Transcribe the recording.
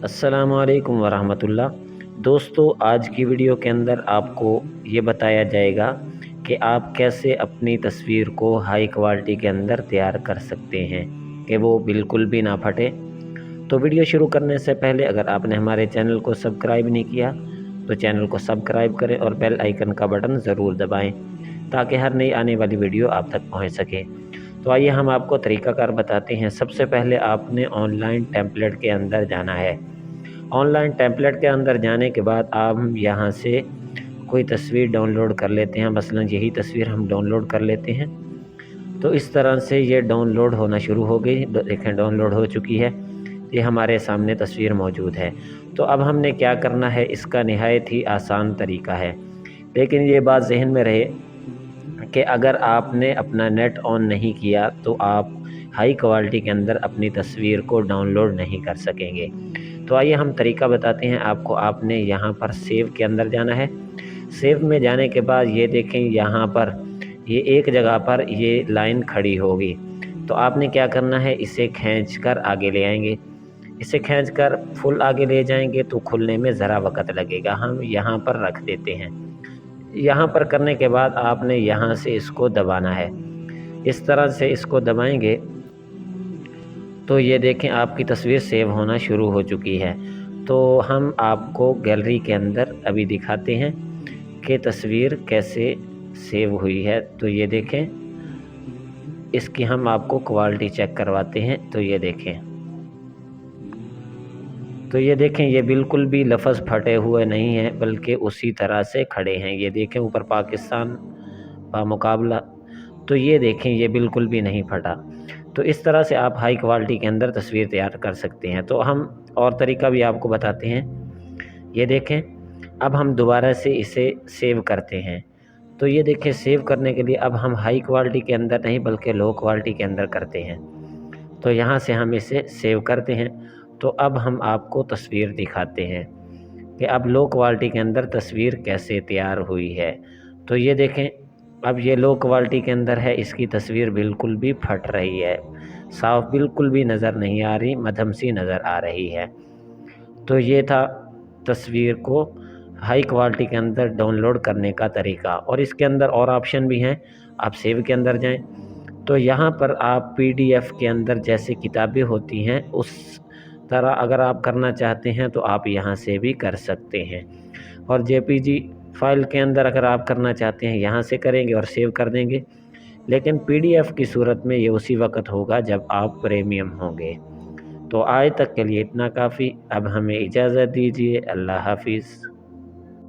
अस्सलाम वालेकुम वरहमतुल्लाह। दोस्तों, आज की वीडियो के अंदर आपको ये बताया जाएगा कि आप कैसे अपनी तस्वीर को हाई क्वालिटी के अंदर तैयार कर सकते हैं कि वो बिल्कुल भी ना फटे। तो वीडियो शुरू करने से पहले अगर आपने हमारे चैनल को सब्सक्राइब नहीं किया तो चैनल को सब्सक्राइब करें और बेल आइकन का बटन ज़रूर दबाएं ताकि हर नई आने वाली वीडियो आप तक पहुंच सके। तो आइए हम आपको तरीकाकार बताते हैं। सबसे पहले आपने ऑनलाइन टेम्पलेट के अंदर जाना है। ऑनलाइन टेम्पलेट के अंदर जाने के बाद आप हम यहाँ से कोई तस्वीर डाउनलोड कर लेते हैं। मसलन यही तस्वीर हम डाउनलोड कर लेते हैं। तो इस तरह से ये डाउनलोड होना शुरू हो गई। देखें, डाउनलोड हो चुकी है। ये हमारे सामने तस्वीर मौजूद है। तो अब हमने क्या करना है, इसका निहायत ही आसान तरीका है। लेकिन ये बात जहन में रहे कि अगर आपने अपना नेट ऑन नहीं किया तो आप हाई क्वालिटी के अंदर अपनी तस्वीर को डाउनलोड नहीं कर सकेंगे। तो आइए हम तरीका बताते हैं आपको। आपने यहाँ पर सेव के अंदर जाना है। सेव में जाने के बाद ये देखें, यहाँ पर ये एक जगह पर ये लाइन खड़ी होगी। तो आपने क्या करना है, इसे खींचकर आगे ले आएंगे। इसे खींचकर फुल आगे ले जाएंगे तो खुलने में ज़रा वक़्त लगेगा। हम यहाँ पर रख देते हैं। यहाँ पर करने के बाद आपने यहाँ से इसको दबाना है। इस तरह से इसको दबाएंगे तो ये देखें, आपकी तस्वीर सेव होना शुरू हो चुकी है। तो हम आपको गैलरी के अंदर अभी दिखाते हैं कि तस्वीर कैसे सेव हुई है। तो ये देखें, इसकी हम आपको क्वालिटी चेक करवाते हैं। तो ये देखें, ये बिल्कुल भी लफ्ज़ फटे हुए नहीं हैं, बल्कि उसी तरह से खड़े हैं। ये देखें, ऊपर पाकिस्तान बामुकाबला। तो ये देखें, ये बिल्कुल भी नहीं फटा। तो इस तरह से आप हाई क्वालिटी के अंदर तस्वीर तैयार कर सकते हैं। तो हम और तरीका भी आपको बताते हैं। ये देखें, अब हम दोबारा से इसे सेव करते हैं। तो ये देखें, सेव करने के लिए अब हम हाई क्वालिटी के अंदर नहीं बल्कि लो क्वालिटी के अंदर करते हैं। तो यहाँ से हम इसे सेव करते हैं। तो अब हम आपको तस्वीर दिखाते हैं कि अब लो क्वालिटी के अंदर तस्वीर कैसे तैयार हुई है। तो ये देखें, अब ये लो क्वालिटी के अंदर है। इसकी तस्वीर बिल्कुल भी फट रही है, साफ बिल्कुल भी नज़र नहीं आ रही, मध्यम सी नज़र आ रही है। तो ये था तस्वीर को हाई क्वालिटी के अंदर डाउनलोड करने का तरीका। और इसके अंदर और ऑप्शन भी हैं। आप सेव के अंदर जाएं तो यहाँ पर आप PDF के अंदर जैसे किताबें होती हैं उस तरह अगर आप करना चाहते हैं तो आप यहाँ से भी कर सकते हैं। और JPG फाइल के अंदर अगर आप करना चाहते हैं यहाँ से करेंगे और सेव कर देंगे। लेकिन PDF की सूरत में ये उसी वक्त होगा जब आप प्रीमियम होंगे। तो आज तक के लिए इतना काफ़ी। अब हमें इजाज़त दीजिए। अल्लाह हाफिज़।